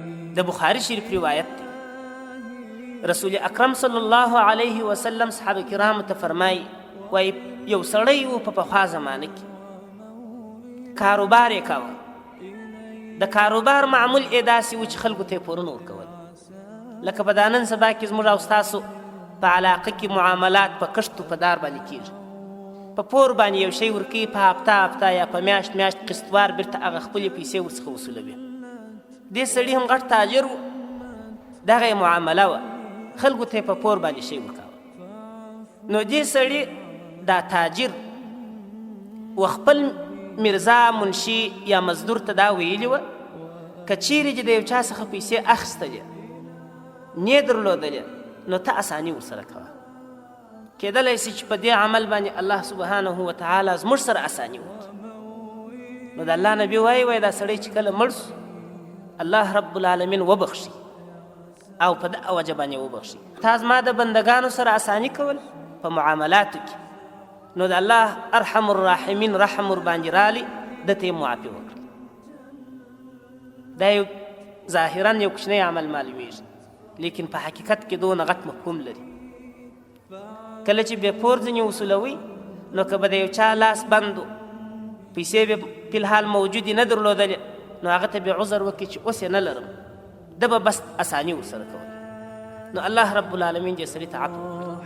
د بخاري شریف روایت دی. رسول اکرم صلی الله علیه وسلم صحابه کرامو ته فرمایي وایي یو سړی و په پخوا زمانه کې کاروبار یې کاوه. د کاروبار معمول یې داسې و چې خلکو ته یې پورونه ورکول، لکه په دا نن سبا کې زموږ او ستاسو په علاقه کې معاملات په کښت و په دار باندې کېږي. په پور باندې یو شی ورکوي، په هفته یا په میاشت قسطوار بیرته هغه خپلې پیسې ورڅخه وصولوي. دې سړي هم غټ تاجر و، دغه یې معامله وه، خلکو ته یې په پور باندې شی ورکاوه. نو دې سړي دا تاجر و خپل مرزا منشي یا مزدور ته دا ویلي وه که چیرې چې د یو چا څخه پیسې اخیستلې نه درلودلې نو ته اساني ورسره کوه. کېدلی سي چې په دې عمل باندې الله سبحانه وتعالی زموږ سره اساني وکړي. نو د الله نبي وایي دا سړی چې کله مړ سو الله رب العالمین وبخشي او په دغه وجه باندې وبخشي. تا زما د بندګانو سره اساني کول په معاملاتو کې، نو د الله ارحم الراحمین رحم ورباندې رالی دته یې معافي وکړه. دا یو ظاهرا یو کوچنی عمل معلومیږي، لیکن په حقیقت کې دونه غټ مفهوم لري. کله چې بې پور ځینې وصولوي نو که به د یو چا لاس بند و، پیسې به فی الحال موجودې نه درلودلې، نو هغه ته به عذر وکړي چې اوس یې نه لرم، ده به بس اساني ورسره کوله. نو الله رب العالمین دې سړي ته عفو وکړي.